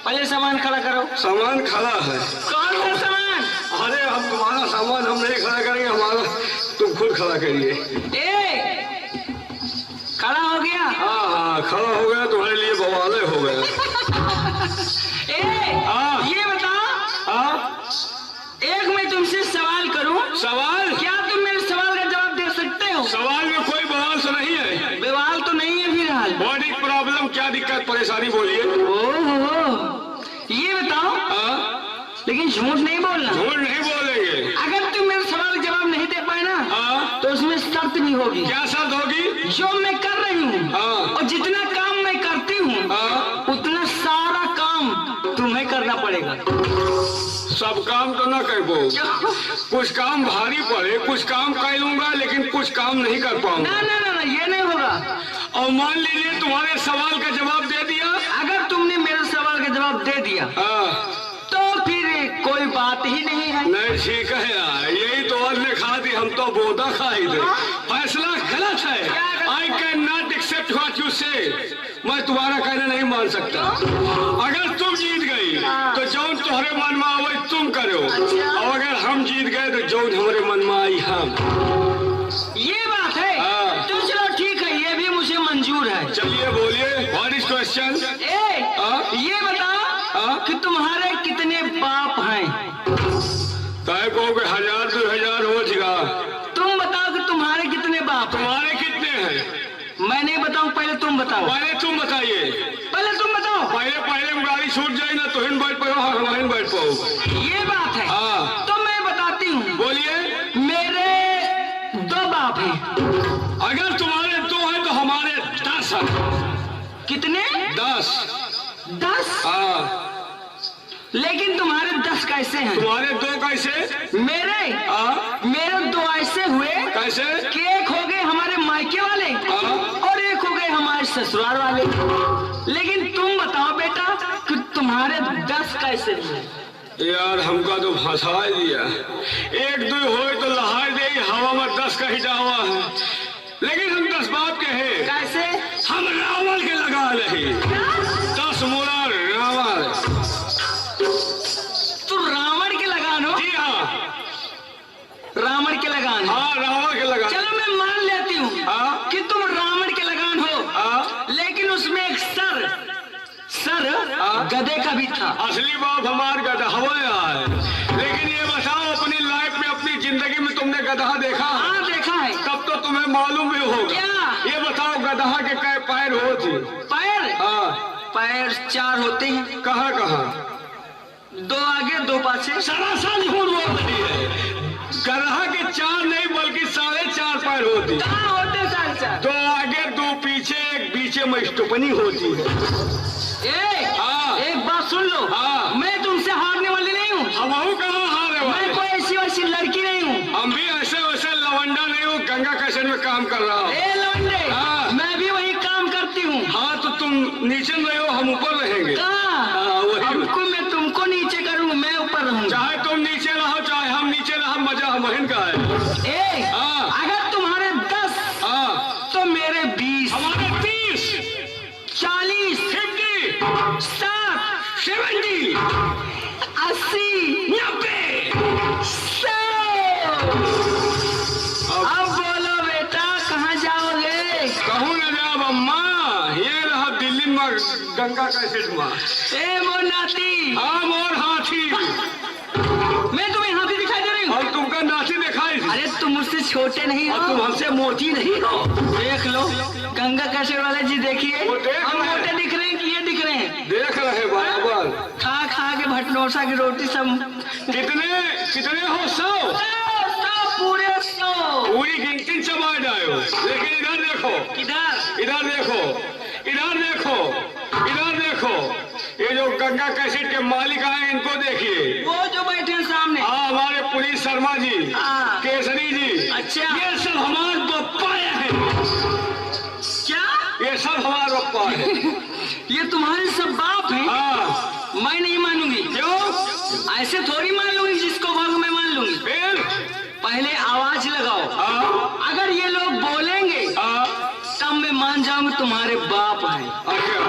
पहले सामान खड़ा करो। सामान खड़ा है। कौन सा सामान? अरे हम तुम्हारा सामान हम नहीं खड़ा करेंगे, हमारा तुम खुद खड़ा करिए। खड़ा हो गया? हाँ हाँ खड़ा हो गया, तुम्हारे लिए बवाले हो गया। ये बताओ, एक मैं तुमसे सवाल करूं। सवाल? क्या तुम मेरे सवाल का जवाब दे सकते हो? सवाल में कोई बवाल तो नहीं है? बवाल तो नहीं है फिलहाल। बॉडी प्रॉब्लम, क्या दिक्कत परेशानी बोलिए। ओहो, ये बताओ। लेकिन झूठ नहीं बोलना। झूठ नहीं बोलेंगे। अगर तुम मेरे सवाल का जवाब नहीं दे पाए ना, तो उसमें शर्त भी होगी। क्या शर्त होगी? जो मैं कर रही हूँ और जितना काम मैं करती हूँ, उतना सारा काम तुम्हें करना पड़ेगा। सब काम तो ना कर पाओ, कुछ काम भारी पड़े, कुछ काम कर लूंगा, लेकिन कुछ काम नहीं कर पाऊंगा। ना ना ना, ये नहीं होगा। और मान लीजिए तुम्हारे सवाल का जवाब दे दिया। अगर तुमने मेरे सवाल का जवाब दे दिया, तो फिर कोई बात ही नहीं है। नहीं, ठीक है यार, यही तो और ने खा दी, हम तो बोदा खा ही दे। फैसला गलत है। I can not accept what you say. मैं तुम्हारा कहना नहीं मान सकता। अगर तुम जीत गई तो जौन तुम्हारे मन में आवे तुम करो, और अगर हम जीत गए तो जौन हमारे मन में आई हम। ये बात है। तो चलो ठीक है, ये भी मुझे मंजूर है। चलिए बोलिए, व्हाट इज क्वेश्चन? ये बताओ कि तुम्हारे कितने बाप हैं? तय को 1000 2000 हो जाएगा। तुम बताओ कि तुम्हारे कितने बाप? तुम्हारे कितने हैं? मैं नहीं बताऊं, पहले तुम बताओ। पहले तुम बताइए। पहले तुम बताओ। पहले गाड़ी छूट जाए ना तो हिन बैठ पाओ, हम हिन बैठ पाओ। ये बात है। तो मैं बताती हूँ। बोलिए। मेरे 2 बाप हैं। अगर तुम्हारे 2 हैं तो हमारे 10 हैं। कितने? 10। 10? लेकिन तुम्हारे 10 कैसे हैं? तुम्हारे 2 कैसे? मेरे 2 ऐसे हुए। कैसे? कि एक हो गए हमारे मायके वाले और एक हो गए हमारे ससुराल वाले। लेकिन तुम बताओ बेटा कि तुम्हारे 10 कैसे हुए? यार हमका तो फंसा दिया। 1 2 हो तो लहाई दे, हवा में 10 का ही जावा है। लेकिन हम 10 बाप के हैं। कैसे? हम रावण के लगा रहे। 10 मोरा रावण। तू रावण के लगान हो? जी हाँ, रावण के लगान। हाँ रावण के लगा। चलो मैं मान लेती हूँ कि तुम रावण के लगान हो। लेकिन उसमें एक सर गधे का भी था। असली बाप हमार गधा है। लेकिन ये बताओ, अपनी लाइफ में, अपनी जिंदगी में तुमने गधा देखा? हाँ देखा है। तब तो तुम्हें मालूम भी होगा। क्या? ये बताओ, गधा के कै पैर होते? पैर? पैर 4 होते हैं। कहाँ कहाँ? 2 आगे 2 पाछे। सरासर झूठ बोल रही है। गधा के 4 नहीं बल्कि 4.5 पैर होती। कहाँ होते? 4.5। 2 आगे 2 पीछे, एक पीछे में स्टुपनी होती है। एक बात सुन लो। मैं तुमसे हारने वाली नहीं हूँ। हम कहाँ हारे वाले? मैं कोई ऐसी वैसी लड़की नहीं हूँ। हम भी ऐसे वैसे लवंडा नहीं हूँ, गंगा कैसेट में काम कर रहा हूँ। लवंडे, मैं भी वही काम करती हूँ। हाँ तो तुम नीचे रहे हो, हम ऊपर रहेंगे। मैं तुमको नीचे करूँ, मैं ऊपर रहूँ। चाहे तुम नीचे रहो चाहे हम नीचे रहो, मजा हम का है। अगर तुम्हारे 10 तो मेरे 20, हमारे 30, 40, 50, 60, 70, 80, 90, 100। अब बोलो बेटा, कहाँ जाओगे? कहूँ न जाओ अम्मा, ये रहा दिल्ली में गंगा कैसेट में। मोर नाती। हाँ मोर हाथी। मैं तुम्हें हाथी दिखाई दे रही हूँ? और तुमका नाती दिखाई। अरे तुम मुझसे छोटे नहीं हो, तुम हमसे मोटी नहीं हो। देख लो, गंगा कैसेट वाले जी देखिए, हम मोटे दिख रहे हैं कि ये दिख रहे हैं? देख रहे बराबर। खा खा के भटनोसा की रोटी सब। कितने हो? 100? पूरे 100। पूरी गिनती चबा जाओ। लेकिन इधर देखो, इधर देखो, इधर देखो, इधर देखो। ये जो गंगा कैसेट के मालिक आए, इनको देखिए। वो जो बैठे हैं सामने। हमारे पुलिस शर्मा जी, केसरी जी। अच्छा, ये सब हमारे पप्पा हैं। क्या? ये सब हमारे पप्पा है। ये तुम्हारे सब बाप हैं? मैं नहीं मानूंगी। क्यों? ऐसे थोड़ी मान लूंगी, जिसको भागो मैं मान लूंगी। फिर पहले आवाज लगाओ। अगर ये लोग बोलेंगे तब मैं मान जाऊंगी तुम्हारे बाप हैं। अच्छा,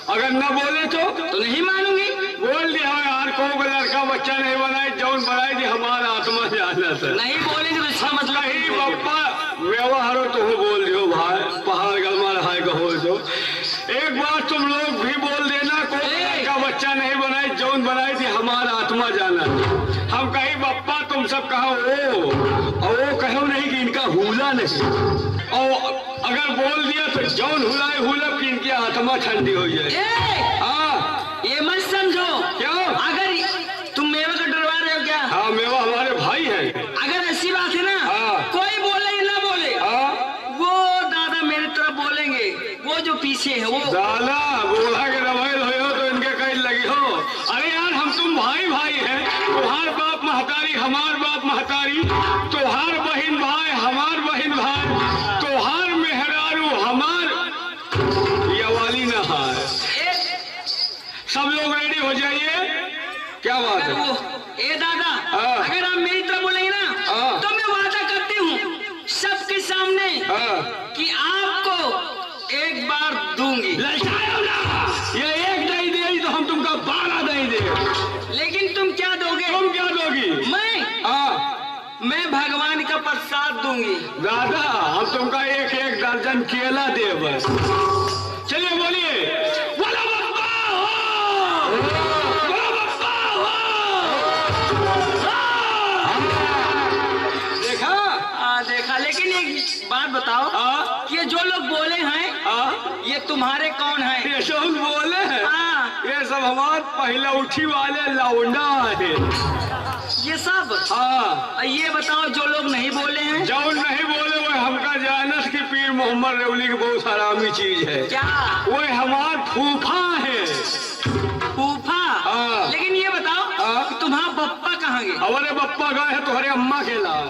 अगर न बोले तो नहीं मानूंगी। बोल दिया यार, को लड़का बच्चा नहीं बनाए, जौन बनाए जी हमारा आत्मा जाना था। नहीं बोलेंगे तो इसका मतलब नहीं पप्पा व्यवहारो तो बोल दियो भाई, पहाड़ गलमा रहा कहो जो। एक बार तुम लोग भी बोल देना, को लड़का बच्चा नहीं बनाए, जौन बनाए थी हमारा आत्मा जाना। हम कहीं पप्पा तुम सब कहो ओ, और वो कहो नहीं कि इनका हुला नहीं, और अगर बोल दिया तो जौन हुलाए हुलब कि इनकी आत्मा ठंडी हो जाए। हाँ ये मत समझो। क्यों? अगर तुम मेवा का डरवा रहे हो क्या? हाँ मेवा हमारे भाई है। अगर ऐसी बात है ना, हाँ। कोई बोले या ना बोले, हाँ वो दादा मेरे तरफ बोलेंगे, वो जो पीछे है वो। दादा बोला के रवाइल हो तो इनके कहीं लगी हो। अरे यार हम तुम भाई भाई हैं, तुम्हार बाप महतारी हमार बाप महतारी, तुम्हार बहन भाई हमार बहन भाई, तुम्हार मेहरारू हमार, ये वाली ना है। सब लोग रेडी हो जाइए। क्या बात अगर है? वो ए दादा, हाँ। अगर आप मेरी तरफ बोलेंगे ना, हाँ। तो मैं वादा करती हूँ सबके सामने हाँ। कि आपको एक बार दूंगी। ललचाओ ना, ये एक नहीं दे तो हम तुमको 12 नहीं दे। लेकिन तुम क्या दोगे? तुम क्या दोगी? मैं भगवान का प्रसाद दूंगी। दादा हम तुमका एक एक दर्जन केला दे बस। चलिए बोलिए, बोलो बप्पा हो, बोलो बप्पा हो। देखा? देखा। लेकिन एक बात बताओ, ये जो लोग बोले हैं, ये तुम्हारे कौन है? ये सब बोले हैं, हाँ। ये सब हमारे पहला उठी वाले लौंडा है। ये सब? हाँ। ये बताओ जो लोग नहीं बोले हैं। जो नहीं बोले वो हमका जानस की पीर मोहम्मद रेवली की बहुत हरामी चीज है। क्या? वो हमार फूफा है। फूफा? हाँ। लेकिन ये बताओ कि तुम्हारा बप्पा कहाँ गए? हमारे बप्पा गए है तुम्हारे अम्मा के लाए।